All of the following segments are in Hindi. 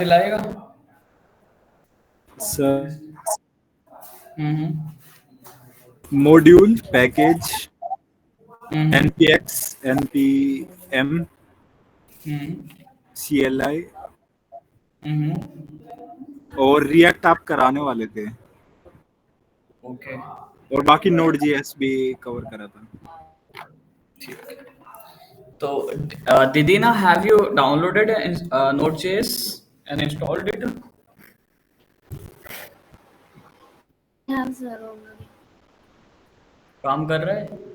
चलाएगा। सर हम्म मॉड्यूल पैकेज हम्म npx npm हम्म cli हम्म और रिएक्ट आप कराने वाले थे ओके और बाकी नोड जेएस भी कवर करा था। ठीक। तो Didina, have you downloaded Node.js and installed it? have sir already. काम कर रहा है?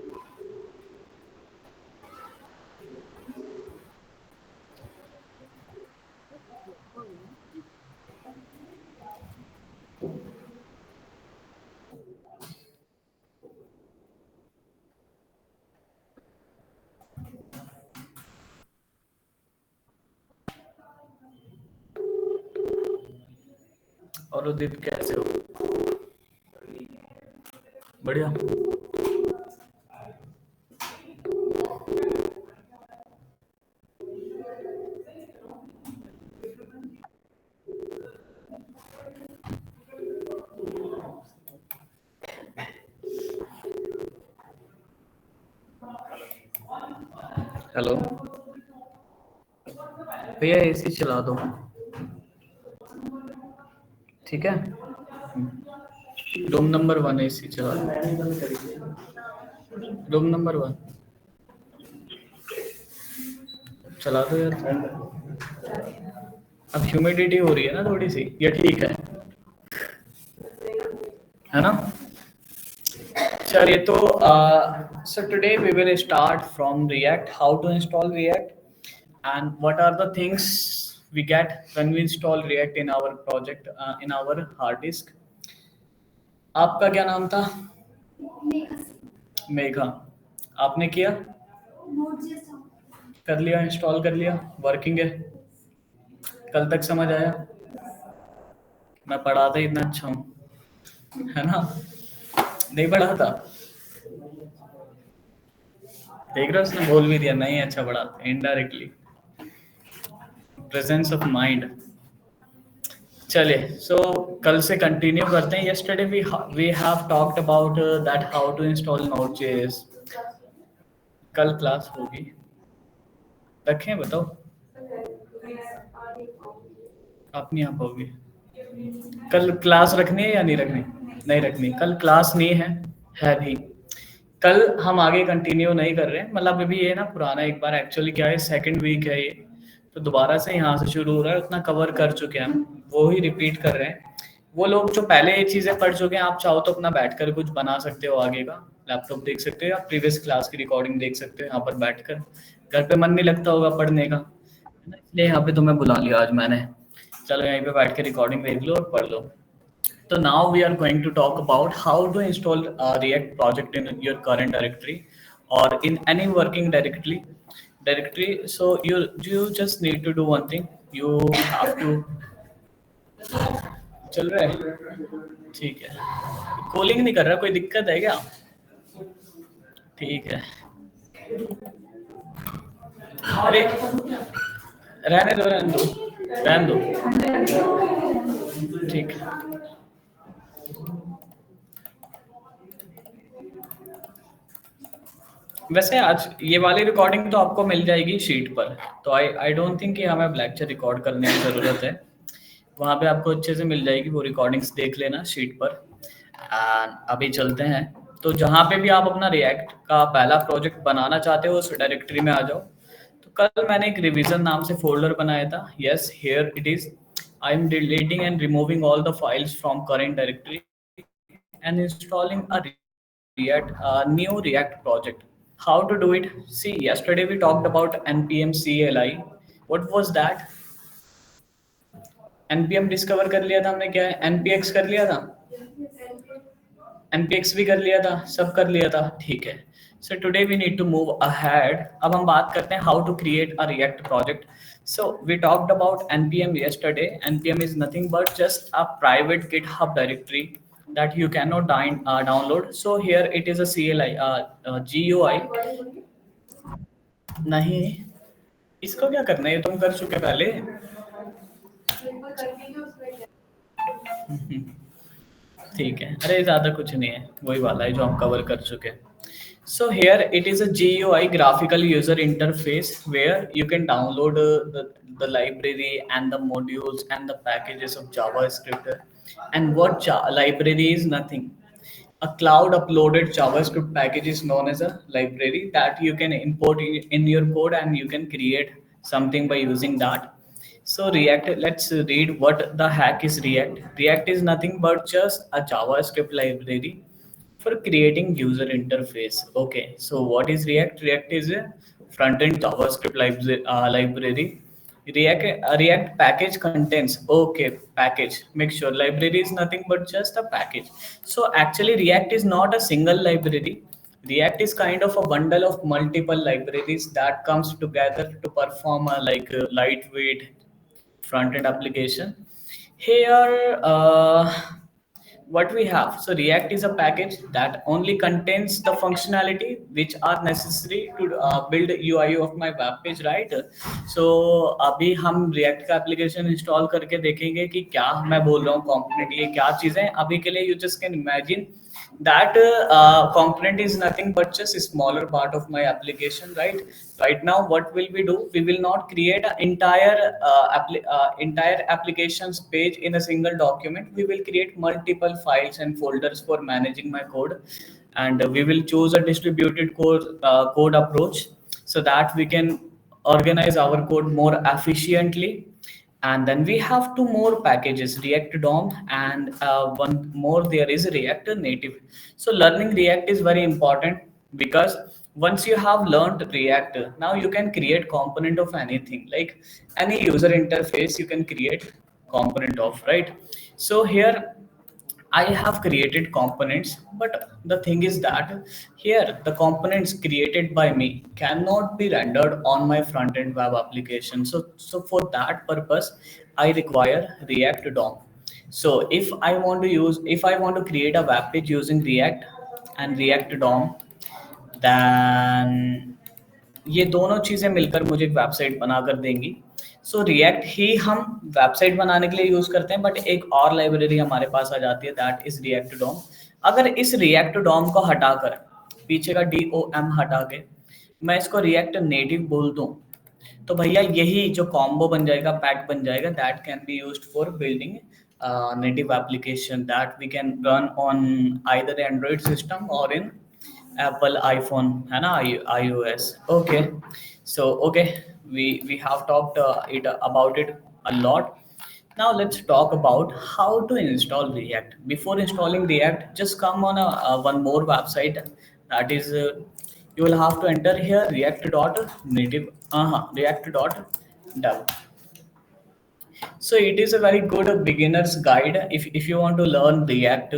और उदित कैसे हो? बढ़िया। हेलो भैया, एसी चला दो, ठीक है? रूम नंबर 1 एसी चला दो। रूम नंबर 1 चला दो यार। अब ह्यूमिडिटी हो रही है ना थोड़ी सी, ये ठीक है ना? चलिए, तो so today we will start from React, how to install React and what are the things we get when we install React in our project, in our hard disk. आपका क्या नाम था? मेघा। आपने किया? कर लिया, इंस्टॉल कर लिया, वर्किंग है? कल तक समझ आया? मैं पढ़ाता ही इतना अच्छा हूँ, है ना? नहीं पढ़ा था? देख रहे हो, उसने बोल भी दिया नहीं अच्छा पढ़ाते, इनडायरेक्टली प्रेजेंस ऑफ माइंड। चलिए, सो कल से कंटिन्यू करते हैं। Yesterday we have talked about that how to install Node.js। कल क्लास होगी, रखें? बताओ, आप नहीं आ पाओगे? कल क्लास रखनी है या नहीं रखनी? नहीं रखनी, कल क्लास नहीं है भी। कल हम आगे कंटिन्यू नहीं कर रहे हैं, मतलब अभी ये ना पुराना, एक बार एक्चुअली क्या है, सेकंड वीक है ये, तो दोबारा से यहाँ से शुरू हो रहा है। उतना कवर कर चुके हैं हम, वो ही रिपीट कर रहे हैं। वो लोग जो पहले ये चीज़ें पढ़ चुके हैं, आप चाहो तो अपना बैठकर कुछ बना सकते हो आगे का, लैपटॉप देख सकते हो या प्रीवियस क्लास की रिकॉर्डिंग देख सकते हो यहाँ पर बैठकर। घर पे मन नहीं लगता होगा पढ़ने का, है ना? इसलिए यहाँ पे तुम्हें बुला लिया आज मैंने। चलो यहीं पे बैठ के रिकॉर्डिंग देख लो और पढ़ लो। So now we are going to talk about how to install a React project in your current directory or in any working directory. So you just need to do one thing. You have to चल रहा है, ठीक है? कॉलिंग नहीं कर रहा, कोई दिक्कत है क्या? ठीक है, अरे रहने दो रहने दो रहने दो, ठीक है। वैसे आज ये वाली रिकॉर्डिंग तो आपको मिल जाएगी शीट पर, तो आई डोंट थिंक कि हमें लेक्चर रिकॉर्ड करने की ज़रूरत है। वहाँ पे आपको अच्छे से मिल जाएगी, वो रिकॉर्डिंग्स देख लेना शीट पर। एंड अभी चलते हैं, तो जहाँ पे भी आप अपना रिएक्ट का पहला प्रोजेक्ट बनाना चाहते हो उस डायरेक्टरी में आ जाओ। तो कल मैंने एक रिवीजन नाम से फोल्डर बनाया था। Yes, here it is. I am deleting and removing all the files from current directory and installing a new React project. How to do it? See, yesterday we talked about npm CLI. What was that? npm discover कर लिया था हमने, क्या है? npx कर लिया था, npx भी कर लिया था, सब कर लिया था, ठीक है? So today we need to move ahead. अब हम बात करते हैं how to create a React project. So we talked about npm yesterday. npm is nothing but just a private GitHub directory that you cannot download. So here it is a CLI, GUI. नहीं, इसको क्या करना है, ये तुम कर चुके पहले। ठीक है, अरे ज़्यादा कुछ नहीं है, वही वाला है जो हम कवर कर चुके हैं. So here it is a GUI, graphical user interface, where you can download the library and the modules and the packages of JavaScript. And what library is nothing. A cloud uploaded JavaScript package is known as a library that you can import in your code, and you can create something by using that. So React, let's read what the heck is React. React is nothing but just a JavaScript library for creating user interface. Okay, so what is React? React is a front-end JavaScript library. React package contains, okay, package, make sure library is nothing but just a package. So actually React is not a single library. React is kind of a bundle of multiple libraries that comes together to perform a lightweight front-end application. Here, what we have, so React is a package that only contains the functionality which are necessary to build UI of my web page, right? So अभी हम React का application install करके देखेंगे कि क्या मैं बोल रहा हूँ component ये क्या चीजें. अभी के लिए you just can imagine that component is nothing but just a smaller part of my application, right now what will we do? We will not create an entire applications page in a single document. We will create multiple files and folders for managing my code, and we will choose a distributed code approach so that we can organize our code more efficiently. And then we have two more packages, React DOM, and one more, there is React Native. So learning React is very important, because once you have learned React, now you can create component of anything, like any user interface you can create component of, right? So here I have created components, but the thing is that here the components created by me cannot be rendered on my front-end web application. So for that purpose, I require React DOM. So if I want to create a web page using React and React DOM, then ये दोनों चीजें मिलकर मुझे एक वेबसाइट बनाकर देंगी. सो रिएक्ट ही हम वेबसाइट बनाने के लिए यूज करते हैं, बट एक और लाइब्रेरी हमारे पास आ जाती है, दैट इज रिएक्ट डॉम. अगर इस रिएक्ट डॉम को हटाकर, पीछे का DOM हटा के मैं इसको रिएक्ट नेटिव बोल दूं, तो भैया यही जो कॉम्बो बन जाएगा, पैक बन जाएगा, that can be used for building native application that we can run on either Android system or in Apple iPhone है ना, iOS. Okay, so okay, we have talked about it a lot. Now let's talk about how to install React. Before installing React, just come on one more website, that is you will have to enter here react.native react.dev. So it is a very good beginner's guide if you want to learn React,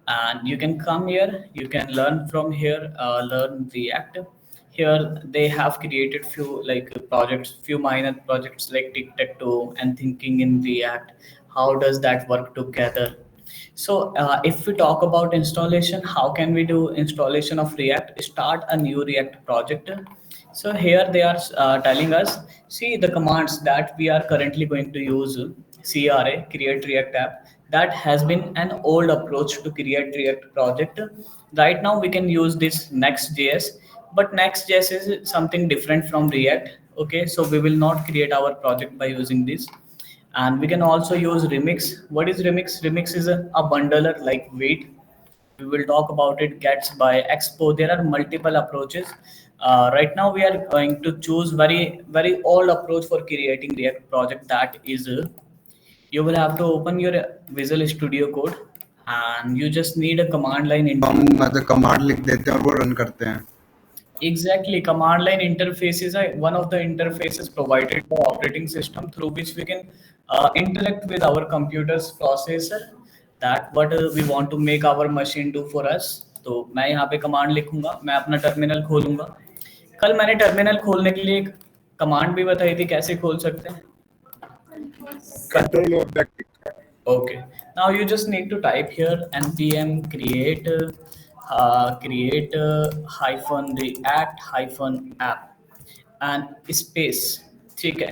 and you can come here, you can learn from here, learn React. Here they have created few projects, few minor projects like tic-tac-toe and thinking in React. How does that work together? So if we talk about installation, how can we do installation of React? Start a new React project. So here they are telling us, see the commands that we are currently going to use, CRA, create React app. That has been an old approach to create React project. Right now we can use this Next.js, but Next.js is something different from React. Okay, so we will not create our project by using this. And we can also use Remix. What is Remix? Remix is a bundler like Wait. We will talk about it, Gatsby, Expo. There are multiple approaches. Right now we are going to choose very old approach for creating React project. That is, you will have to open your Visual Studio Code, and you just need a command line हम मतलब कमांड लिख देते हैं और वो रन करते हैं. Exactly, command line interface is one of the interfaces provided by operating system through which we can interact with our computer's processor. That what we want to make our machine do for us. तो मैं यहाँ पे कमांड लिखूंगा, मैं अपना टर्मिनल खोलूंगा. कल मैंने टर्मिनल खोलने के लिए एक कमांड भी बताई थी, कैसे खोल सकते हैं. कंट्रोल और back. Okay, now you just need to type here npm create hyphen react hyphen app and space. ठीक है.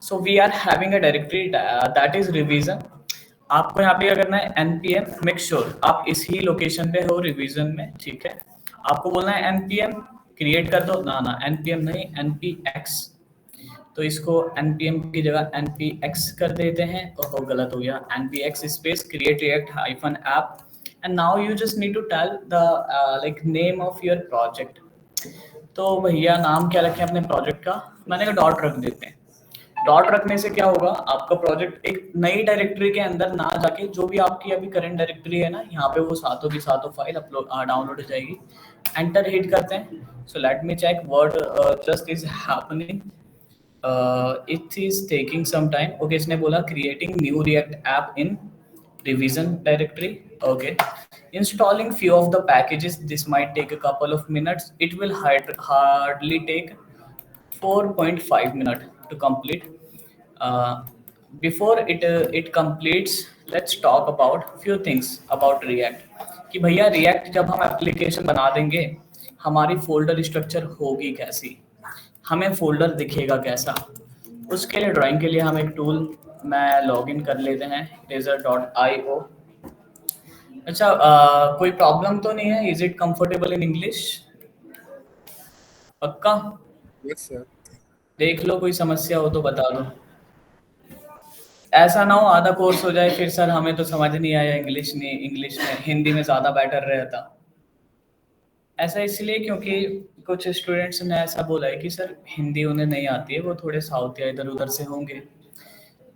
So we are having a directory that is revision. आपको यहाँ पे क्या करना है, npm make sure आप इसी लोकेशन पे हो रिवीजन में, ठीक है। आपको बोलना है npm क्रिएट कर दो, ना npm नहीं npx, तो इसको npm की जगह npx कर देते हैं। ओहो गलत हो गया, npx space create react hyphen app and now you just need to tell the like name of your project। तो भैया नाम क्या रखें अपने प्रोजेक्ट का, मैंने कहा डॉट रख देते हैं। डॉट रखने से क्या होगा, आपका प्रोजेक्ट एक नई डायरेक्टरी के अंदर ना जाके जो भी आपकी अभी करंट डायरेक्टरी है ना, यहाँ पे वो सातों की सातों फाइल अपलोड डाउनलोड हो जाएगी। एंटर हिट करते हैं। So let me check what just is happening. It is taking some time. Okay, इसने बोला creating new React app in revision directory। Okay, installing few of the packages, this might take a couple of minutes, it will hardly take 4.5 minutes to complete। uh, before it completes, let's talk about few things about react कि भैया react जब हम एप्लीकेशन बना देंगे हमारी फोल्डर स्ट्रक्चर होगी कैसी, हमें फोल्डर दिखेगा कैसा। उसके लिए ड्राइंग के लिए हम एक टूल में लॉगिन कर लेते हैं, razor.io। अच्छा, कोई प्रॉब्लम तो नहीं है? Is it comfortable in English? पक्का? Yes sir. देख लो, कोई समस्या हो तो बता दो। ऐसा ना हो आधा कोर्स हो जाए फिर सर हमें तो समझ नहीं आया, इंग्लिश में हिंदी में ज़्यादा बेटर रहता। ऐसा इसलिए क्योंकि कुछ स्टूडेंट्स ने ऐसा बोला है कि सर हिंदी उन्हें नहीं आती है, वो थोड़े साउथ या इधर उधर से होंगे,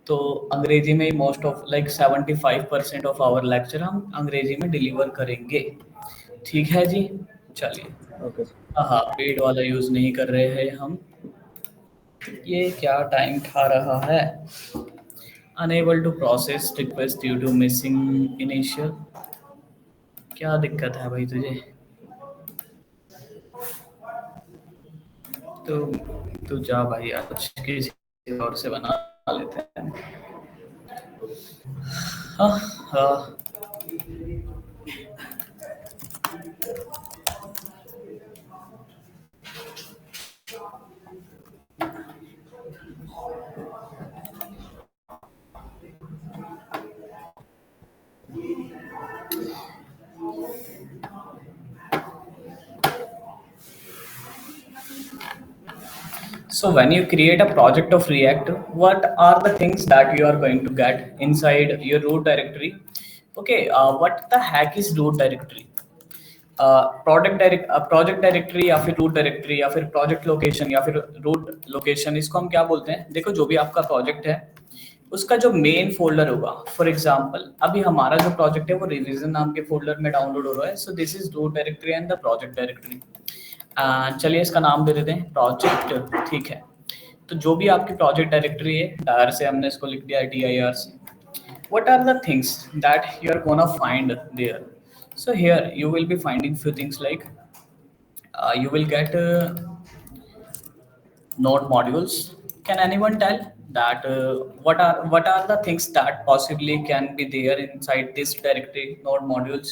तो अंग्रेजी में most of like 75% of our lecture हम अंग्रेजी में डिलीवर करेंगे। ठीक है जी, चलिए। ओके। हाँ, पेड वाला यूज़ नहीं कर रहे हैं हम। ये क्या टाइम खा रहा है? Unable to process request due to missing initial. क्या दिक्कत है भाई तुझे? तो जा भाई, आज किसी और से बना लेते हैं। हाँ। So when you create a project of React, what are the things that you are going to get inside your root directory? Okay, what the heck is root directory? Project directory या फिर रूट डायरेक्टरी या फिर प्रोजेक्ट लोकेशन या फिर रूट लोकेशन, इसको हम क्या बोलते हैं? देखो, जो भी आपका प्रोजेक्ट है उसका जो मेन फोल्डर होगा, फॉर एग्जांपल अभी हमारा जो प्रोजेक्ट है वो रिवीजन नाम के फोल्डर में डाउनलोड हो रहा है। So this is root directory and the project directory. चलिए इसका नाम दे देते हैं प्रोजेक्ट, ठीक है। तो जो भी आपकी प्रोजेक्ट डायरेक्टरी है, डायर से हमने इसको लिख दिया DIR से। What are the things that you are gonna find there? So here you will be finding few things like you will get node modules. Can anyone tell that what are the things that possibly can be there inside this directory, node modules?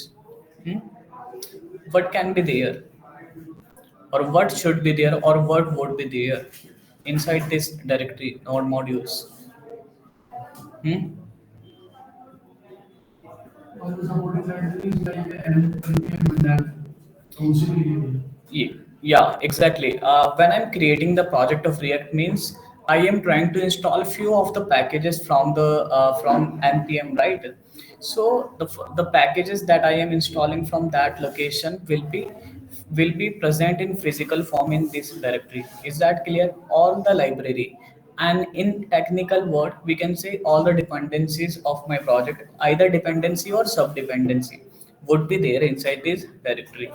What can be there, or what should be there, or what would be there inside this directory, node modules? All the supporting libraries like npm and that also. Yeah, exactly. When I'm creating the project of React means I am trying to install few of the packages from the from npm, right? So the packages that I am installing from that location will be present in physical form in this directory. Is that clear? All the library, and in technical word we can say all the dependencies of my project, either dependency or sub dependency, would be there inside this directory.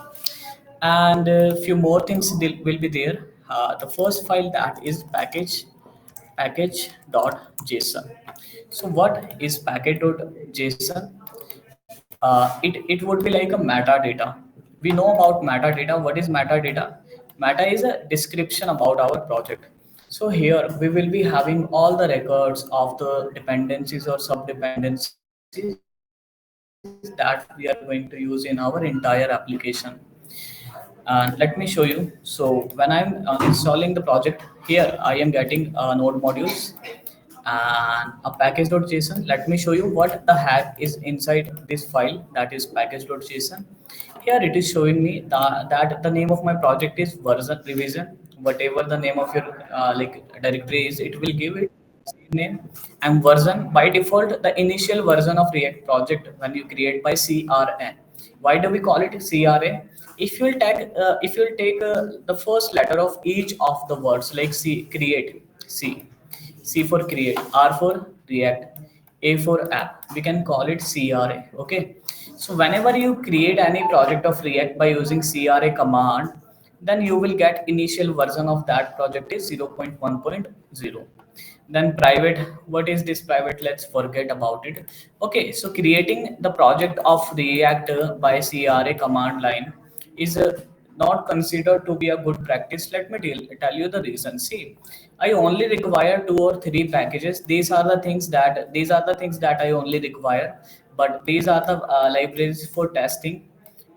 And a few more things will be there. The first file that is package.json. So what is package.json? It would be like a metadata. We know about metadata. What is metadata? Meta is a description about our project. So here we will be having all the records of the dependencies or sub dependencies that we are going to use in our entire application. And let me show you. So when I'm installing the project, here I am getting node modules, and a package.json. Let me show you what the heck is inside this file, that is package.json. Here it is showing me that the name of my project is version revision. Whatever the name of your directory is, it will give it name. And version, by default the initial version of React project when you create by CRA. Why do we call it CRA? If you'll take the first letter of each of the words, like C, create, C for create, R for react, A for app, we can call it CRA. Okay, so whenever you create any project of React by using CRA command, then you will get initial version of that project is 0.1.0. Then private, what is this private? Let's forget about it. Okay, so creating the project of React by CRA command line is not considered to be a good practice. Let me tell you the reason. See, I only require 2 or 3 packages. These are the things that I only require, but these are the libraries for testing.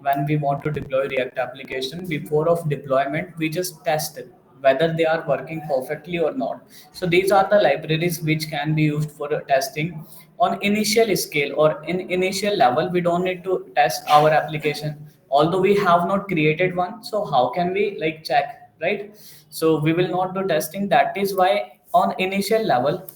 When we want to deploy React application, before of deployment we just test it whether they are working perfectly or not. So these are the libraries which can be used for testing on initial scale or in initial level. We don't need to test our application, although we have not created one. So how can we like check, right? So we will not do testing. That is why on initial level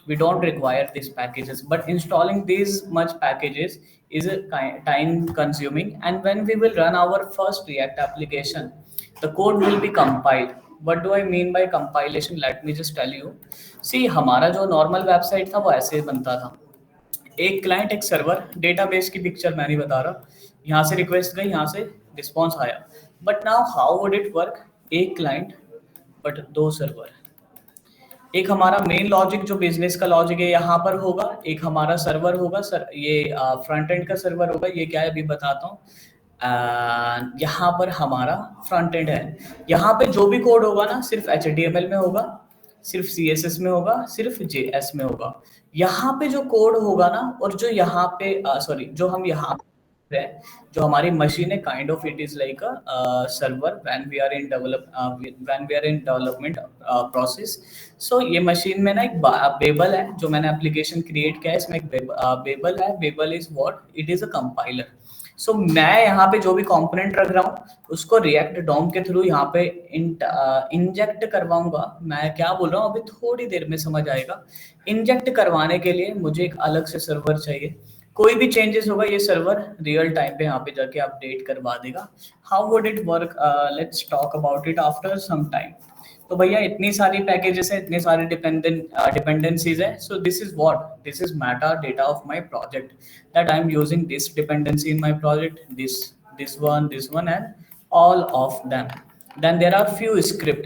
we don't require these packages, but installing these much packages is a time consuming. And when we will run our first React application, the code will be compiled. What do I mean by compilation? Let me just tell you. See, हमारा जो normal website था वो ऐसे बनता था, एक क्लाइंट एक सर्वर, डेटाबेस की पिक्चर मैं नहीं बता रहा, यहाँ से रिक्वेस्ट गई, यहाँ से रिस्पॉन्स आया. But now how would it work? एक क्लाइंट बट 2 सर्वर. एक हमारा मेन लॉजिक जो बिजनेस का लॉजिक है यहाँ पर होगा, एक हमारा सर्वर होगा सर, ये फ्रंट एंड का सर्वर होगा. ये क्या है अभी बताता हूँ. यहाँ पर हमारा फ्रंट एंड है. यहाँ पे जो भी कोड होगा ना, सिर्फ HTML में होगा, सिर्फ CSS में होगा, सिर्फ JS में होगा. यहाँ पे जो कोड होगा ना, और जो यहाँ पे सॉरी जो हम यहाँ है, जो हमारी मशीन है, kind of it is like a server when we are in development process. So ये मशीन में ना एक बेबल है, जो मैंने एप्लीकेशन क्रिएट किया है, इसमें एक बेबल है. Babel is what? It is a compiler. So मैं यहाँ पे जो भी कंपोनेंट रख रहा हूँ उसको रिएक्ट डॉम के थ्रू यहाँ पे इंजेक्ट करवाऊंगा. मैं क्या बोल रहा हूँ अभी थोड़ी देर में समझ आएगा. इंजेक्ट करवाने के लिए मुझे एक अलग से सर्वर चाहिए. कोई भी चेंजेस होगा ये सर्वर रियल टाइम पे यहाँ पे जाके अपडेट करवा देगा. How would it work? Let's talk about it after some time. तो भैया इतनी सारी पैकेजेस है, इतने सारे डिपेंडेंसीज है. So this is what? This is Meta data of my project, that I am using this dependency in my project, this one and all of them. Then there are few script.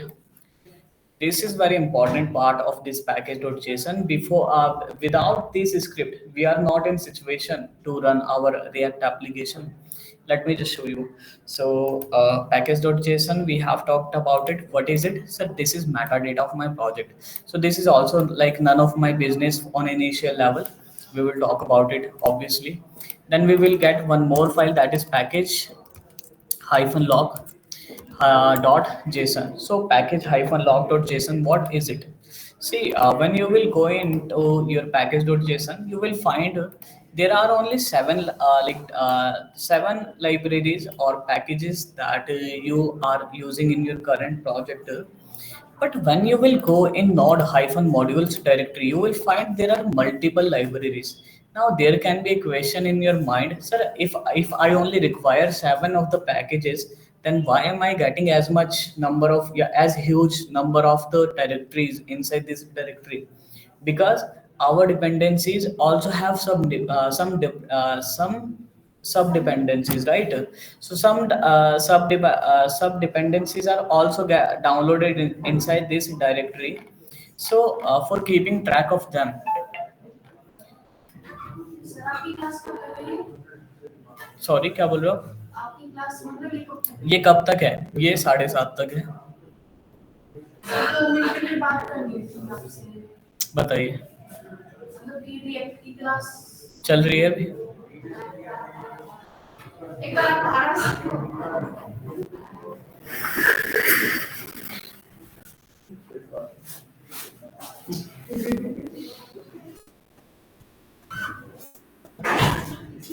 This is very important part of this package.json. Without this script we are not in situation to run our React application. Let me just show you. So package.json, we have talked about it. What is it? So this is metadata of my project. So this is also like none of my business on initial level. We will talk about it obviously. Then we will get one more file, that is package -log .json. So package -log.json, what is it? See, when you will go into your package.json, you will find there are only 7 libraries or packages that you are using in your current project. But when you will go in node-modules directory, you will find there are multiple libraries. Now there can be a question in your mind, sir, if I only require 7 of the packages, then why am I getting as much number of, as huge number of the directories inside this directory? Because our dependencies also have some sub dependencies, right? So some sub dependencies are also downloaded inside this directory. So for keeping track of them, sorry क्या बोल रहे हो? ये कब तक है? ये 7:30 तक है. बताइए. चल रही है अभी?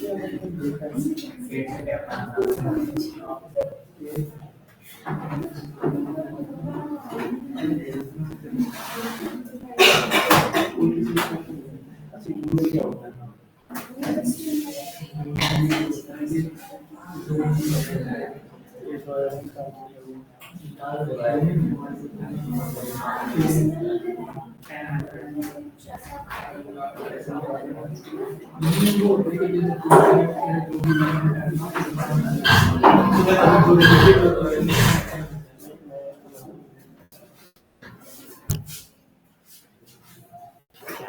क्या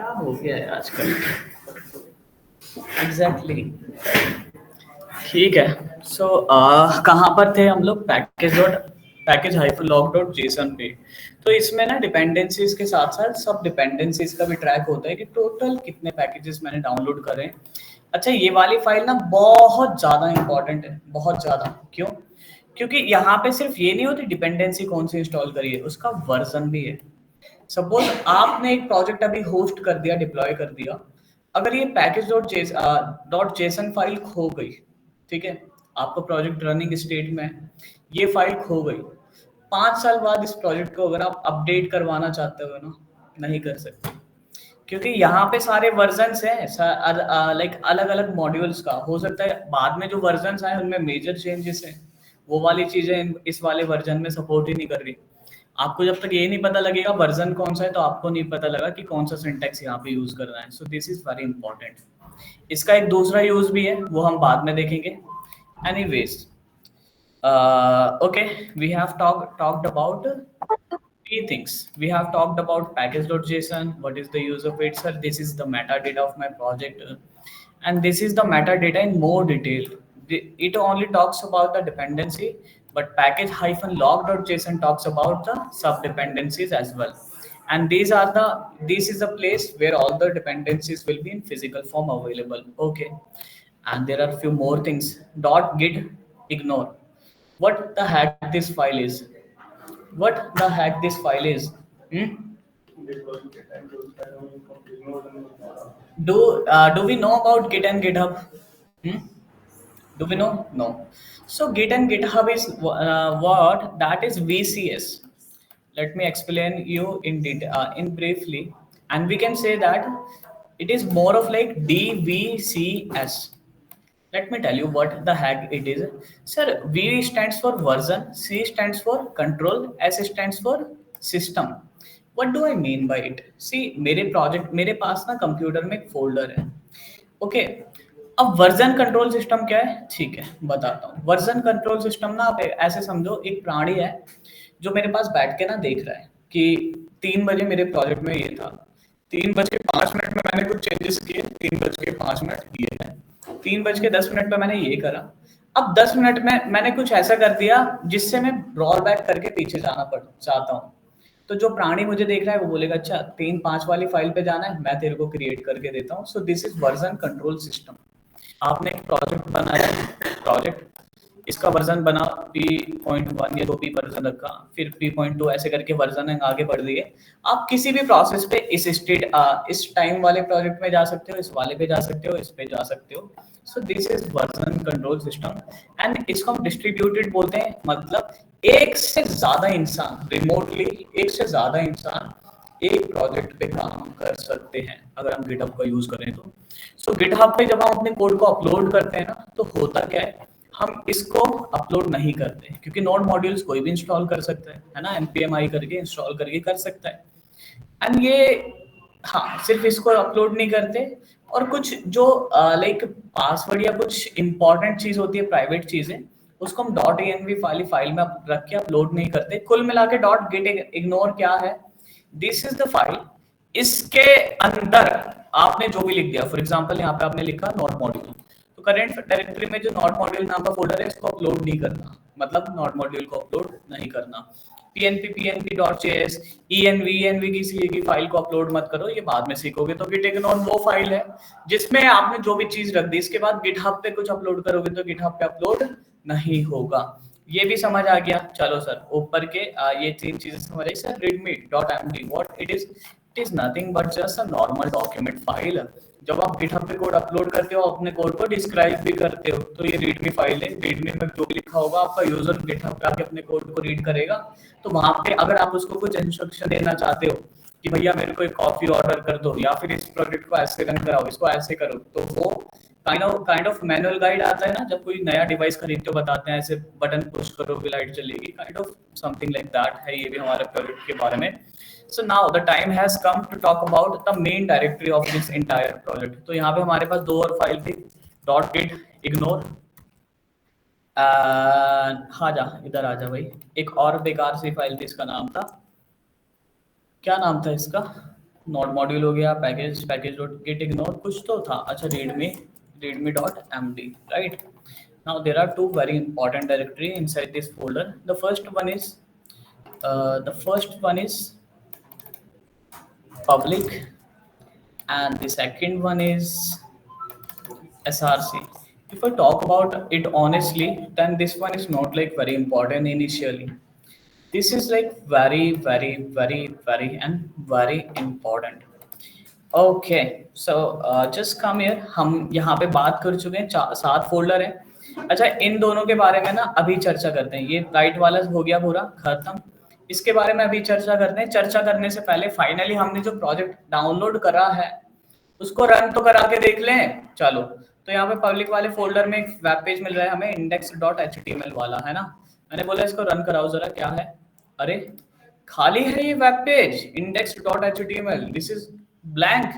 हो गया है आजकल एग्जैक्टली ठीक है सो कहाँ पर थे हम लोग package hyphen log dot JSON पे तो इसमें ना डिपेंडेंसीज के साथ साथ सब डिपेंडेंसीज का भी ट्रैक होता है कि टोटल कितने पैकेजेस मैंने डाउनलोड करे हैं। अच्छा ये वाली फाइल ना बहुत ज़्यादा इंपॉर्टेंट है बहुत ज़्यादा क्यों क्योंकि यहाँ पे सिर्फ ये नहीं होती डिपेंडेंसी कौन सी इंस्टॉल करी है उसका वर्जन भी है। सपोज आपने एक प्रोजेक्ट अभी होस्ट कर दिया डिप्लॉय कर दिया अगर ये पैकेज डॉट जेसन फाइल खो गई ठीक है आपका प्रोजेक्ट रनिंग स्टेट में है ये फाइल खो गई 5 साल बाद इस प्रोजेक्ट को अगर आप अपडेट करवाना चाहते हो ना नहीं कर सकते क्योंकि यहाँ पे सारे वर्जन्स हैं लाइक अलग अलग मॉड्यूल्स का हो सकता है बाद में जो वर्जन्स आए उनमें मेजर चेंजेस हैं वो वाली चीजें इस वाले वर्जन में सपोर्ट ही नहीं कर रही। आपको जब तक ये नहीं पता लगेगा वर्जन कौन सा है तो आपको नहीं पता लगा कि कौन सा सिंटैक्स यहाँ पे यूज करना है। So this is very important. इसका एक दूसरा यूज भी है वो हम बाद में देखेंगे। Anyways okay we have talked about three things. We have talked about package.json, what is the use of it, sir. This is the metadata of my project, and this is the metadata in more detail. It only talks about the dependency, but package-log.json talks about the sub dependencies as well. And this is the place where all the dependencies will be in physical form available. Okay, and there are few more things. .git ignore. What the heck this file is? What the heck this file is? Do we know about Git and GitHub? Do we know? No. So Git and GitHub is what? That is VCS. Let me explain you in briefly, and we can say that it is more of like DVCS. Let me tell you what the heck it is. Sir, V stands for version, C stands for control, S stands for system. What do I mean by it? See, मेरे पास ना कंप्यूटर में एक फोल्डर है। ओके, अब वर्जन कंट्रोल सिस्टम क्या है? ठीक है, बताता हूँ। वर्जन कंट्रोल सिस्टम ना आप ऐसे समझो एक प्राणी है जो मेरे पास बैठ के ना देख रहा है कि 3 बजे मेरे प्रोजेक्ट में ये था, 3:05 में मैंने कुछ चेंजेस किए, 3:05 ये है, 3:10 पे मैंने ये करा। अब 10 मिनट में मैंने कुछ ऐसा कर दिया जिससे मैं रोल बैक करके पीछे जाना चाहता हूँ। तो जो प्राणी मुझे देख रहा है वो बोलेगा अच्छा 3.5 वाली फाइल पे जाना है, मैं तेरे को क्रिएट करके देता हूँ। So this is version control system. आपने एक प्रोजेक्ट बनाया, प्रोजेक्ट इसका वर्जन बना P.1 या 2P वर्जन रखा, फिर P.2 ऐसे करके वर्जन आगे बढ़ दिए। आप किसी भी प्रोसेस पे इस टाइम वाले प्रोजेक्ट में जा सकते हो, इस वाले पे जा सकते हो, इस पे जा सकते हो। सो this is version control system and इसको हम डिस्ट्रीब्यूटेड बोलते हैं। मतलब एक से ज्यादा इंसान रिमोटली, एक से ज्यादा इंसान एक प्रोजेक्ट पे काम कर सकते हैं अगर हम गिटहब का यूज करें तो। सो गिटहब पे जब हम अपने कोड को अपलोड करते हैं ना तो होता क्या है, हम इसको अपलोड नहीं करते क्योंकि नोड मॉड्यूल्स कोई भी इंस्टॉल कर सकता है ना, npm करके इंस्टॉल करके कर सकता है। एंड ये हाँ सिर्फ इसको अपलोड नहीं करते और कुछ जो लाइक पासवर्ड या कुछ इंपॉर्टेंट चीज होती है, प्राइवेट चीजें, उसको हम .env फाइल में रख के अपलोड नहीं करते। कुल मिला के .git ignore क्या है, दिस इज द फाइल। इसके अंदर आपने जो भी लिख दिया, फॉर एग्जांपल यहाँ पे आपने लिखा नोड मॉड्यूल, तो करंट डायरेक्टरी में जो नोड मॉड्यूल नाम का फोल्डर है इसको अपलोड नहीं करना, मतलब नोड मॉड्यूल को अपलोड नहीं करना। pnp.js env की फाइल को अपलोड मत करो, ये बाद में सीखोगे। तो git ignore वो फाइल है जिसमें आपने जो भी चीज रख दी, इसके बाद गिटहब पे कुछ अपलोड करोगे तो गिटहब पे अपलोड नहीं होगा। ये भी समझ आ गया? चलो सर, ऊपर के ये 3 चीजें समझ आई sir. readme.md what it is? It is nothing but just a normal document file जब आप गिटहब पे कोड अपलोड करते हो अपने कोड को डिस्क्राइब भी करते हो, तो ये रीडमी फाइल है, रीडमी में जो भी लिखा होगा आपका यूजर गिटहब पे आके अपने कोड को रीड करेगा, तो वहां पे अगर आप उसको कुछ इंस्ट्रक्शन देना चाहते हो कि भैया मेरे को एक कॉफी ऑर्डर कर दो या फिर इस प्रोजेक्ट को ऐसे रन कराओ, इसको ऐसे करो, तो वो काइंड ऑफ मैनुअल गाइड आता है ना, जब कोई नया डिवाइस खरीदते हो बताते हैं ऐसे बटन पुश करोगे लाइट चलेगी, kind of something like that है ये भी हमारे प्रोजेक्ट के बारे में। So now the time has come to talk about the main directory of this entire project. तो यहाँ पे हमारे पास 2 और फाइल थी, .git ignore, हाँ जा इधर आ जा भाई, एक और बेकार सी फाइल थी, इसका नाम था, क्या नाम था इसका, नोड मॉड्यूल हो गया, पैकेज डॉट गिट इग्नोर कुछ तो था, अच्छा readme dot md, right. Now there are 2 very important directory inside this folder. The first one is public and the second one is src. If I talk about it honestly, then this one is not like very important initially. This is like very and very important. Okay, so just come here. हम यहाँ पे बात कर चुके हैं, 7 फोल्डर है। अच्छा, इन दोनों के बारे में ना अभी चर्चा करते हैं, ये राइट वाला हो गया पूरा खत्म, इसके बारे में अभी चर्चा करते हैं। चर्चा करने से पहले फाइनली हमने जो प्रोजेक्ट डाउनलोड करा है उसको रन तो करा के देख लें। चलो, तो यहाँ पे पब्लिक वाले फोल्डर में एक वेब पेज मिल रहा है हमें, index.html वाला है ना, मैंने बोला इसको रन कराओ जरा, क्या है, अरे खाली है ये web page index.html, this is blank.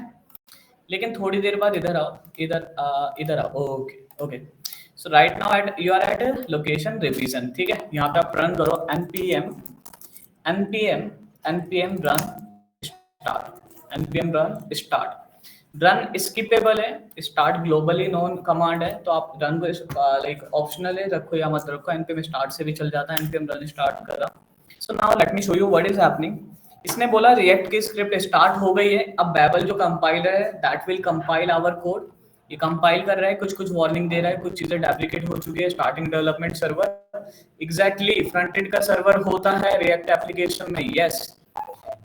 लेकिन थोड़ी देर बाद इधर आओ, इधर आओ, okay. So right now you are at location revision, ठीक है। यहाँ पे आप रन करो npm run start। Run skippable है, स्टार्ट ग्लोबली नोन कमांड है, तो आप रन को लाइक ऑप्शनल है, रखो या मत रखो, npm स्टार्ट से भी चल जाता है, npm रन स्टार्ट करा। So now let me show you what is happening. इसने बोला रिएक्ट की स्क्रिप्ट स्टार्ट हो गई है, अब बेबल जो कंपाइलर है that will compile our code, ये कंपाइल कर रहा है, कुछ वार्निंग दे रहा है, कुछ चीजें डुप्लीकेट हो चुकी है। Starting development server, exactly front end का सर्वर होता है रिएक्ट एप्लीकेशन में, यस।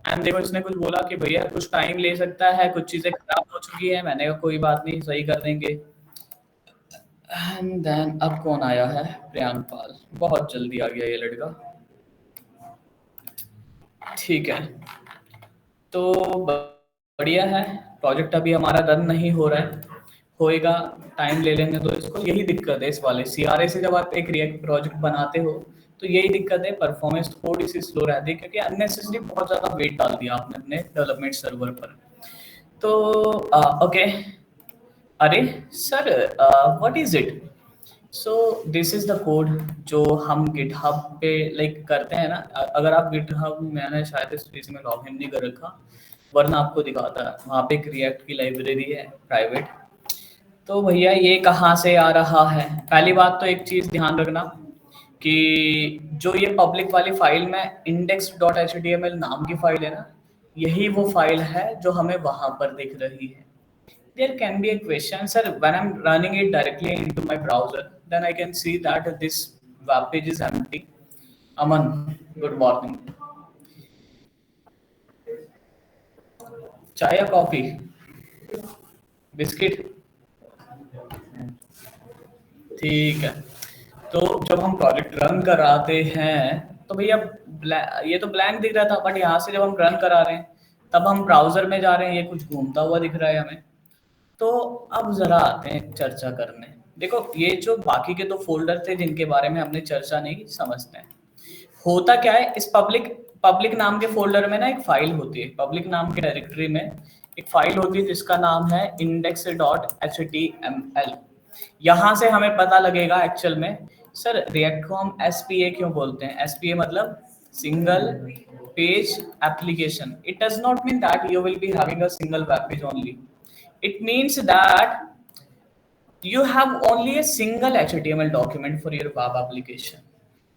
एंड देखो इसने कुछ बोला कि भैया कुछ टाइम ले सकता है, कुछ चीजें खराब हो चुकी है, मैंने कहा कोई बात नहीं, सही कर देंगे। एंड देन अब कौन आया है, प्रियांपाल, बहुत जल्दी आ गया ये लड़का, ठीक है। तो बढ़िया है, प्रोजेक्ट अभी हमारा रन नहीं हो रहा है, होएगा, टाइम ले लेंगे। तो इसको यही दिक्कत है इस वाले CRA से, जब आप एक रिएक्ट प्रोजेक्ट बनाते हो तो यही दिक्कत है, परफॉर्मेंस थोड़ी सी स्लो रहती है, क्योंकि अननेसेसरी बहुत ज़्यादा वेट डाल दिया आपने अपने डेवलपमेंट सर्वर पर। तो ओके, अरे sir what is it, so this is the code जो हम गिटहब पे लाइक करते हैं ना। अगर आप गिटहब, मैंने शायद इस पेज में लॉगिन नहीं कर रखा, वरना आपको दिखाता है, वहाँ पे एक रिएक्ट की लाइब्रेरी है प्राइवेट। तो भैया ये कहाँ से आ रहा है, पहली बात तो एक चीज़ ध्यान रखना कि जो ये पब्लिक वाली फाइल में index.html नाम की फाइल है ना, यही वो फाइल है जो हमें वहां पर दिख रही है। There can be a question, sir, when I'm running it directly into my browser, then I can see that this web page is empty. Aman, good morning. चाय या कॉफी, बिस्किट, ठीक है। तो जब हम प्रोजेक्ट रन कराते हैं तो भैया ये तो ब्लैंक दिख रहा था, बट यहाँ से जब हम रन करा रहे हैं तब हम ब्राउजर में जा रहे हैं, ये कुछ घूमता हुआ दिख रहा है हमें। तो अब जरा आते हैं चर्चा करने। देखो ये जो बाकी के 2 फोल्डर थे जिनके बारे में हमने चर्चा नहीं, समझते हैं होता क्या है। इस पब्लिक नाम के फोल्डर में ना एक फाइल होती है, पब्लिक नाम के डायरेक्टरी में एक फाइल होती है जिसका नाम है index.html। यहाँ से हमें पता लगेगा एक्चुअल में, सर रिएक्ट को हम SPA क्यों बोलते हैं। SPA मतलब single page application. It does not mean that you will be having a single web page only, it means that you have only a single HTML document for your web application।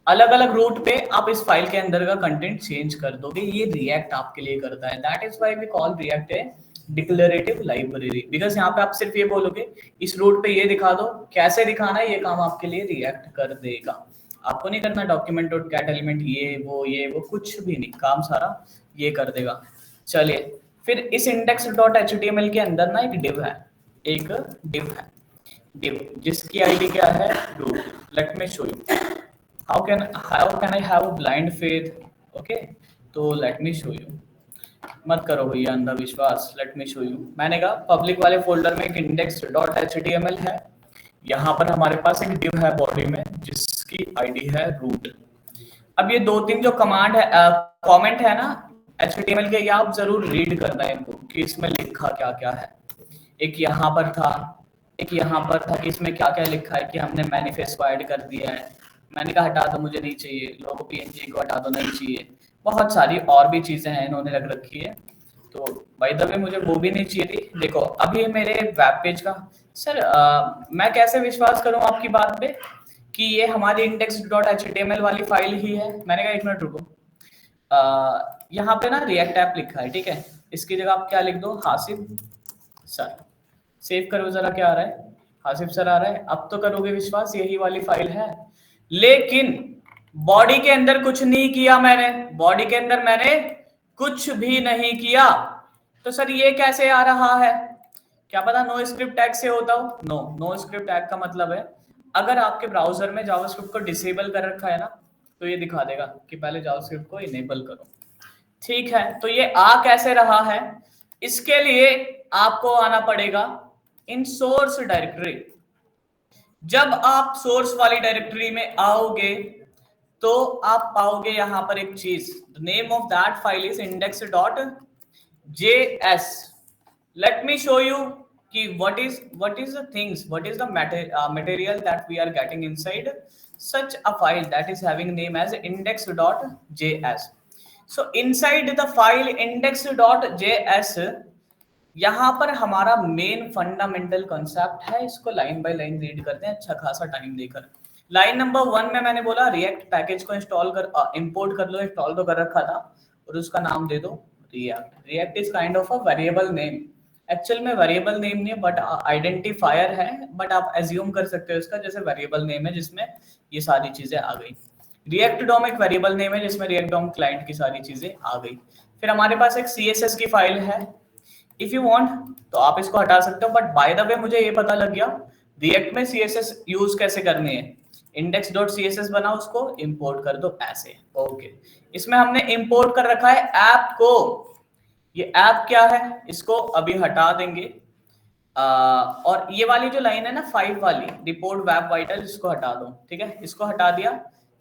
अलग अलग रूट पे आप इस फाइल के अंदर का कंटेंट चेंज कर दोगे, ये रिएक्ट आपके लिए करता है। That is why we call React a declarative library, because यहाँ पे आप सिर्फ ये बोलोगे इस रूट पे ये दिखा दो, कैसे दिखाना है ये काम आपके लिए रिएक्ट कर देगा। आपको नहीं करना डॉक्यूमेंट डॉट कैट एलिमेंट ये वो कुछ भी नहीं, काम सारा ये कर देगा। चलिए फिर इस index.html के अंदर ना एक डिव है, एक div है, div जिसकी id क्या है root. Let me show you. How can I have a blind faith? Okay, तो let me show you. मत करो भैया अंधविश्वास. Let me show you. मैंने कहा पब्लिक वाले फोल्डर में एक index.html है. यहाँ पर हमारे पास एक div है बॉडी में जिसकी आईडी है रूट. अब ये दो तीन जो कमांड है कमेंट है ना HTML के, ये आप जरूर रीड करना है इनको कि इसमें लिखा क्या क्या है. एक यहाँ पर था, एक यहाँ पर था कि इसमें क्या क्या लिखा है कि हमने मैनिफेस्ट को ऐड कर दिया है. मैंने कहा हटा दो, मुझे नहीं चाहिए. लोगो PNG को हटा दो, नहीं चाहिए. बहुत सारी और भी चीजें हैं इन्होंने रख रखी है. तो बाय द वे मुझे वो भी नहीं चाहिए थी. देखो अभी मेरे वेब पेज का सर मैं कैसे विश्वास करूं आपकी बात पे कि ये हमारी index.html वाली फाइल ही है. मैंने कहा एक मिनट रुको. यहाँ पे ना रिएक्ट ऐप लिखा है, ठीक है. इसकी जगह आप क्या लिख दो, हासिफ सर. सेव करो जरा, क्या आ रहा है, हासिफ सर आ रहा है. अब तो करोगे विश्वास, यही वाली फाइल है. लेकिन बॉडी के अंदर कुछ नहीं किया मैंने, बॉडी के अंदर मैंने कुछ भी नहीं किया. तो सर ये कैसे आ रहा है, क्या पता नो स्क्रिप्ट टैग से होता हो. नो स्क्रिप्ट टैग का मतलब है अगर आपके ब्राउजर में जावास्क्रिप्ट को डिसेबल कर रखा है ना तो ये दिखा देगा कि पहले जावास्क्रिप्ट को इनेबल करो. ठीक है, तो ये आ कैसे रहा है, इसके लिए आपको आना पड़ेगा इन सोर्स डायरेक्टरी. जब आप सोर्स वाली डायरेक्टरी में आओगे तो आप पाओगे यहां पर एक चीज. The name of that file is index.js. Let me show you कि what is the things, what is the material that we are getting inside such a file that is having name as index.js. So inside the file index.js यहाँ पर हमारा मेन फंडामेंटल कॉन्सेप्ट है. इसको लाइन बाय लाइन रीड करते हैं अच्छा खासा टाइम देकर. लाइन नंबर 1 में मैंने बोला रिएक्ट पैकेज को इंस्टॉल कर इंपोर्ट कर लो. इंस्टॉल तो कर रखा था और उसका नाम दे दो react. React is kind of a variable name. Actual में वेरिएबल नेम नहीं है बट आइडेंटिफायर है, बट आप एज्यूम कर सकते हो इसका जैसे वेरिएबल नेम है जिसमें ये सारी चीजें आ गई. रिएक्ट डॉम एक वेरिएबल नेम है जिसमें रिएक्ट डॉम क्लाइंट की सारी चीजें आ गई. फिर हमारे पास एक CSS की फाइल है. इफ यू वांट तो आप इसको हटा सकते हो, बट बाय द वे मुझे ये पता लग गया रिएक्ट में CSS यूज कैसे करनी है. index.css बनाओ, उसको इंपोर्ट कर दो ऐसे. ओके, इसमें हमने इंपोर्ट कर रखा है ऐप को. ये ऐप क्या है, इसको अभी हटा देंगे. और ये वाली जो लाइन है ना 5 वाली रिपोर्ट वेब वाइटल, इसको हटा दो. ठीक है, इसको हटा दिया.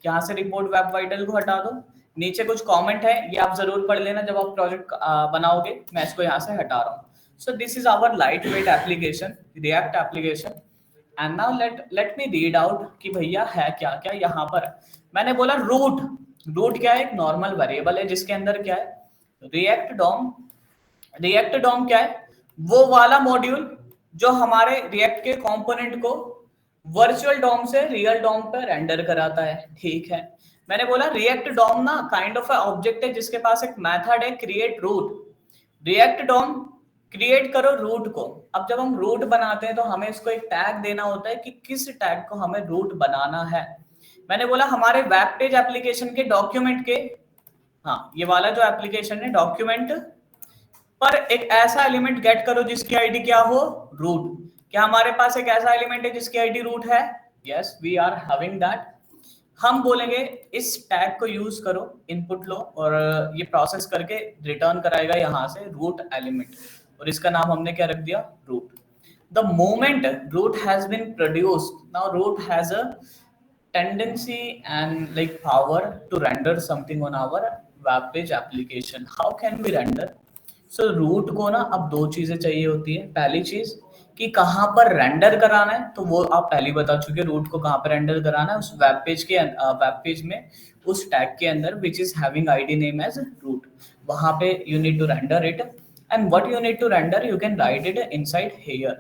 यहाँ से रिपोर्ट वेब वाइटल को हटा दो. नीचे कुछ कमेंट है, ये आप जरूर पढ़ लेना जब आप प्रोजेक्ट बनाओगे. मैं इसको यहाँ से हटा रहा हूँ. So this is our light weight application, React application. And now let me read out कि भैया है क्या क्या. यहाँ पर मैंने बोला रूट. रूट क्या है, एक नॉर्मल वेरिएबल है जिसके अंदर क्या है रिएक्ट डॉम. रिएक्ट डॉम क्या है, वो वाला मॉड्यूल जो हमारे रिएक्ट के कंपोनेंट को वर्चुअल डॉम से रियल डॉम पर रेंडर कराता है. ठीक है, मैंने बोला रिएक्ट डॉम ना काइंड ऑफ ऑब्जेक्ट है जिसके पास एक मेथड है create root. React DOM create करो रूट को. अब जब हम रूट बनाते हैं तो हमें इसको एक टैग देना होता है कि किस टैग को हमें रूट बनाना है. मैंने बोला हमारे वेब पेज एप्लीकेशन के डॉक्यूमेंट के, हाँ ये वाला जो एप्लीकेशन है डॉक्यूमेंट पर एक ऐसा एलिमेंट गेट करो जिसकी आईडी क्या हो रूट. क्या हमारे पास एक ऐसा एलिमेंट है जिसकी आईडी रूट है? Yes, we are having that. हम बोलेंगे इस टैग को यूज करो, इनपुट लो और ये प्रोसेस करके रिटर्न कराएगा यहाँ से रूट एलिमेंट. और इसका नाम हमने क्या रख दिया root. The moment root has been produced, now root has a tendency and like power to render something on our web page application. How can we render? So root को ना अब दो चीजें चाहिए होती है. पहली चीज कि कहाँ पर रेंडर कराना है, तो वो आप पहले बता चुके. रूट को कहाँ पर रेंडर कराना है, उस वेब पेज में उस टैग के अंदर which is having id name as root. वहां पे you need to render it and what you need to render you can write it inside here.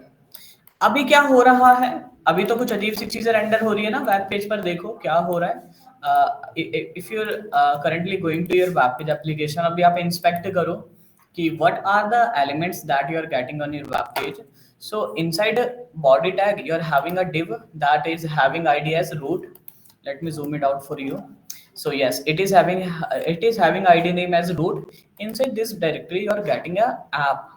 अभी क्या हो रहा है, अभी तो कुछ अजीब सी चीजें रेंडर हो रही है ना वेब पेज पर. देखो क्या हो रहा है. If you are currently going to your web page application, अभी आप इंस्पेक्ट करो कि what are the elements that you are getting on your web page. So inside body tag you are having a div that is having id as root. Let me zoom it out for you. So yes, it is having id name as root. Inside this directory you are getting a app.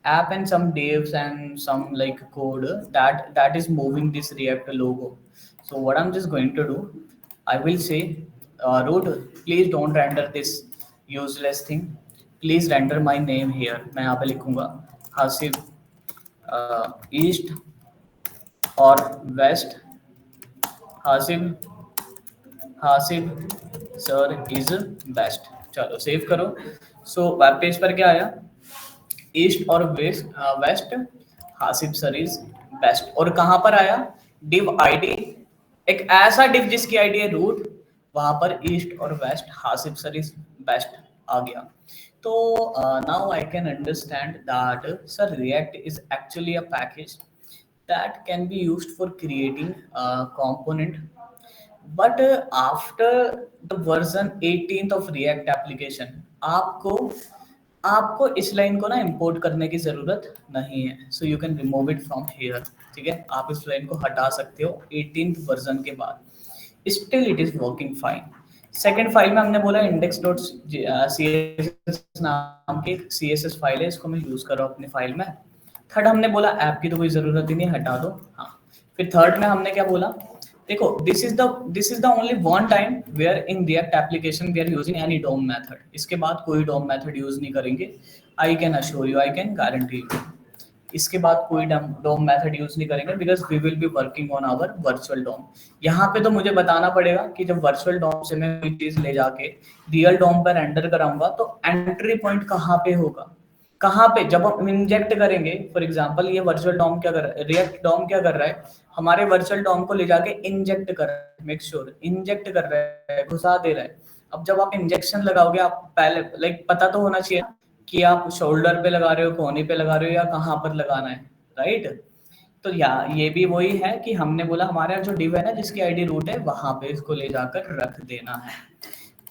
app and some devs and some like code that is moving this React logo. So what I'm just going to do, I will say root, please don't render this useless thing, please render my name here. मैं यहाँ पे लिखूंगा हासिब ईस्ट और वेस्ट, हासिब हासिब सर इज बेस्ट। चलो सेव करो। सो वेब पेज पर क्या आया, ईस्ट और वेस्ट हासिब सर इज बेस्ट। और कहाँ पर आया, डिव आईडी, एक ऐसा डिव जिसकी आईडी है रूट, वहां पर ईस्ट और वेस्ट हासिब सर इज बेस्ट आ गया। तो now I can understand that sir react is actually a package that can be used for creating a component, but after the version 18th of React application आपको आपको इस लाइन को ना इंपोर्ट करने की जरूरत नहीं है। So you can remove it from here. ठीक है, आप इस लाइन को हटा सकते हो 18th वर्जन के बाद, still it is working fine. Second file में हमने बोला इंडेक्स डॉट CSS नाम की CSS फाइल है, इसको मैं यूज कर रहा हूँ अपनी फाइल में। थर्ड हमने बोला ऐप की तो कोई जरूरत ही नहीं, हटा दो। हाँ, फिर थर्ड में हमने क्या बोला, देखो this is the only one time where in React application we are using any DOM method. इसके बाद कोई डॉम मेथड यूज नहीं करेंगे, I can assure you, I can guarantee you. इसके बाद कोई डॉम मेथड यूज नहीं करेंगे because we will be working on our virtual DOM. यहाँ पे तो मुझे बताना पड़ेगा कि जब वर्चुअल डॉम से मैं कोई चीज ले जाके रियल डॉम पर रेंडर कराऊंगा तो एंट्री पॉइंट कहाँ पे होगा, कहाँ पे जब हम इंजेक्ट करेंगे। फॉर एग्जांपल ये वर्चुअल डॉम क्या कर रहा है, रिएक्ट डॉम क्या कर रहा है, हमारे वर्चुअल डॉम को ले जाके इंजेक्ट कर रहा है, मेक श्योर इंजेक्ट कर रहा है, घुसा दे रहा है। अब जब आप इंजेक्शन लगाओगे, आप पहले लाइक पता तो होना चाहिए कि आप शोल्डर पे लगा रहे हो, कोहनी पे लगा रहे हो, या कहाँ पर लगाना है, राइट। तो ये भी वही है कि हमने बोला हमारा जो डिव है ना जिसकी आईडी रूट है, वहां पे इसको ले जाकर रख देना है।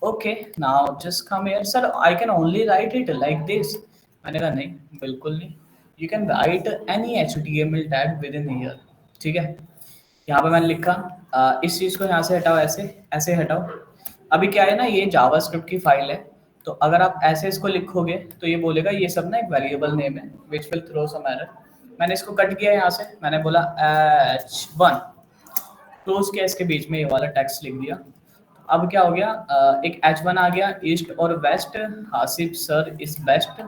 Okay, now just come here. Sir I can only right it like this. मैंने कहा नहीं, बिल्कुल नहीं, you can write any HTML tag with in here. ठीक है, यहाँ पे मैंने लिखा इस चीज को यहाँ से हटाओ, ऐसे ऐसे हटाओ। अभी क्या है ना, ये जावास्क्रिप्ट की फाइल है, तो अगर आप ऐसे इसको लिखोगे तो ये बोलेगा ये सब ना एक वेरिएबल नेम है which will throw some error. मैंने इसको कट किया यहाँ से, मैंने बोला H1 क्लोज किया, इसके बीच में ये वाला टेक्स्ट लिख दिया। अब क्या हो गया, एक H1 आ गया, ईस्ट और वेस्ट हासिब सर इज बेस्ट।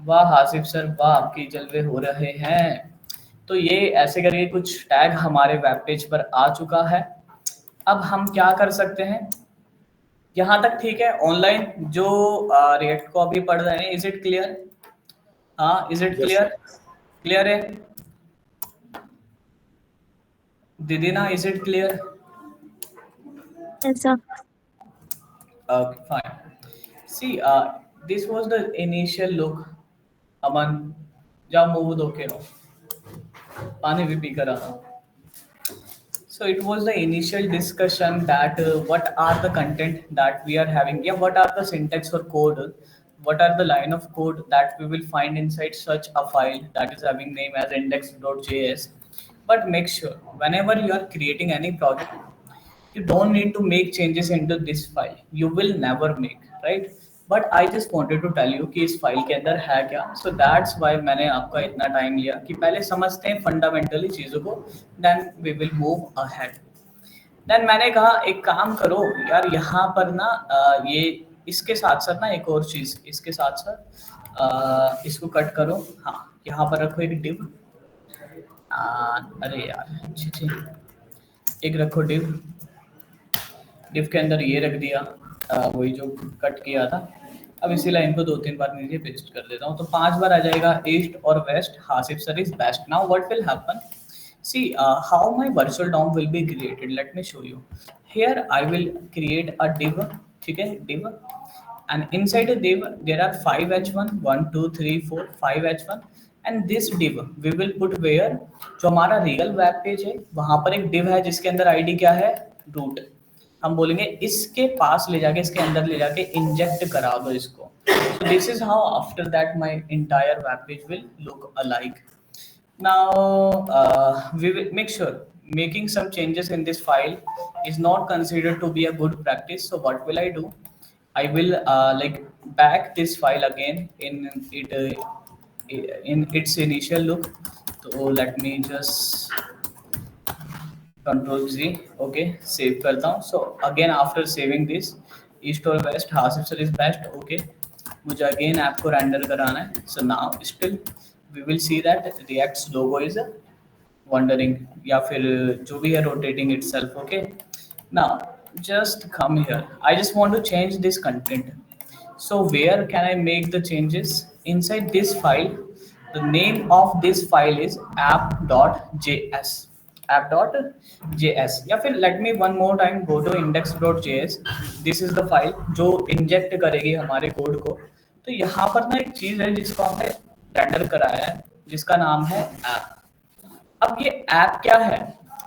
वाह हासिब सर वाह, आपके जलवे हो रहे हैं। तो ये ऐसे करके कुछ टैग हमारे वेब पेज पर आ चुका है। अब हम क्या कर सकते हैं, यहाँ तक ठीक है। ऑनलाइन जो रिएक्ट को अभी पढ़ रहे हैं, इज इट क्लियर? हाँ, इज इट क्लियर? क्लियर है दीदी ना, is it clear? Yes, sir. Okay, fine. See, this was the initial look. अमन जाओ मूव दो के रहो, पानी भी पी कर आता। So it was the initial discussion that what are the content that we are having, yeah, what are the syntax or code, what are the line of code that we will find inside such a file that is having name as index.js. But make sure whenever you are creating any project, you don't need to make changes into this file, you will never make, right? But I just wanted to tell you कि इस फाइल के अंदर है क्या। So that's why मैंने आपका इतना टाइम लिया कि पहले समझते हैं फंडामेंटली चीज़ों को, then we will move ahead. Then मैंने कहा एक काम करो यार, यहाँ पर ना ये इसके साथ साथ ना एक और चीज़, इसके साथ साथ इसको कट करो। हाँ, यहाँ पर रखो एक डिव, अरे यार छी, एक रखो डिव, डिव के अंदर ये रख दिया, वही जो कट किया था। अब इसी लाइन को 2-3 बार नीचे पेस्ट कर देता हूँ, तो 5 बार आ जाएगा ईस्ट और वेस्ट हासिब sir is best. Now what will happen, see how my virtual DOM will be created, let me show you. Here I will create a div, ठीक है, div, and inside a div there are 5 h1, 1 2 3 4 5 h1, and this div we will put where, जो हमारा रियल वेब पेज है वहां पर एक div है जिसके अंदर आईडी क्या है, रूट। हम बोलेंगे इसके पास ले जाके, इसके अंदर ले जाके इंजेक्ट करा दो इसको। So this is how after that my entire web page will look alike. Now we will make sure making some changes in this file is not considered to be a good practice. So what will I do? I will like back this file again in it in its initial look. तो let me just control G, okay save करता हूँ. So again after saving this, east or west, Hasif sir is best. Okay, मुझे अगेन ऐप को रेंडर कराना है. So now still we will see that React's logo is wondering, या फिर जो भी है rotating itself. Okay, now just come here. I just want to change this content. So where can I make the changes? Inside this file, the name of this file is app.js. app.js, या फिर let me one more time go to index.js. This is the file जो इंजेक्ट करेगी हमारे कोड को. तो यहाँ पर ना एक चीज है जिसको हमने रेंडर कराया है, जिसका नाम है ऐप. अब ये ऐप क्या है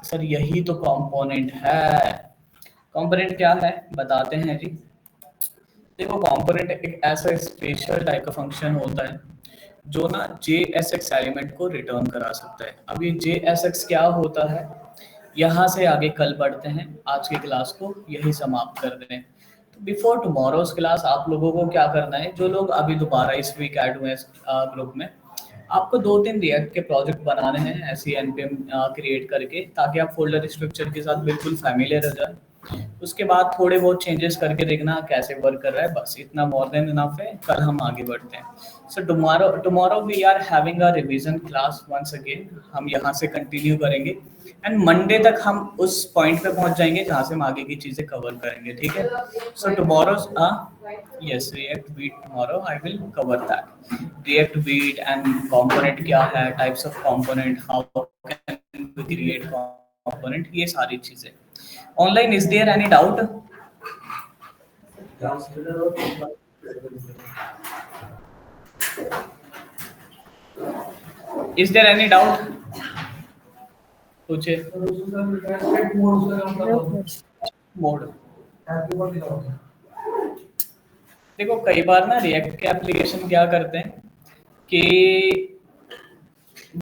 सर? यही तो कंपोनेंट है. कंपोनेंट क्या है बताते हैं जी. देखो, कंपोनेंट एक ऐसा स्पेशल टाइप का फंक्शन होता है जो ना JSX एलिमेंट को रिटर्न करा सकता है. अब ये JSX क्या होता है, यहाँ से आगे कल पढ़ते हैं. आज की क्लास को यही समाप्त कर रहे हैं. तो बिफोर टुमारोज क्लास आप लोगों को क्या करना है, जो लोग अभी दोबारा इस वीक ऐड हुए ग्रुप में, आपको 2-3 रिएक्ट के प्रोजेक्ट बनाने हैं ऐसी npm क्रिएट करके, ताकि आप फोल्डर स्ट्रक्चर के साथ बिल्कुल फैमिलियर हो जाए. उसके बाद थोड़े बहुत चेंजेस करके देखना कैसे वर्क कर रहा है. बस इतना मोर देन इनफ है. कल हम आगे बढ़ते हैं. So tomorrow we are having a revision class once again. हम यहाँ से कंटिन्यू करेंगे एंड मंडे तक हम उस पॉइंट पे पहुंच जाएंगे जहाँ से हम आगे की चीजें कवर करेंगे. ठीक है. So tomorrow yes, React Beat tomorrow I will cover that. React Beat and component क्या है, types of component, how can we create component, ये सारी चीजें. Online, is there any doubt? Is there any doubt? पूछे. मोड देखो, कई बार ना रिएक्ट के एप्लीकेशन क्या करते हैं कि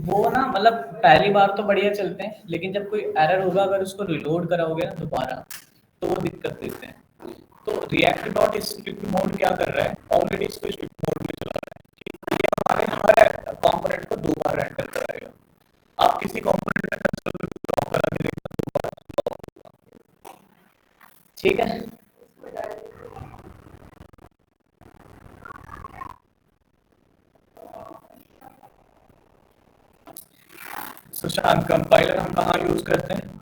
वो ना मतलब पहली बार तो बढ़िया चलते हैं, लेकिन जब कोई एरर होगा अगर उसको रिलोड कराओगे ना दोबारा तो वो दिक्कत देते हैं. तो रिएक्ट डॉट स्क्रिप्ट मोड क्या कर रहा है, ऑलरेडी इसको स्क्रिप्ट मोड में चला रहा है. ये हमारे हर कंपोनेंट को 2 बार रेंडर कराएगा. आप किसी कंपोनेंट में ठीक है. सुशांत, कंपाइलर हम कहाँ यूज करते हैं?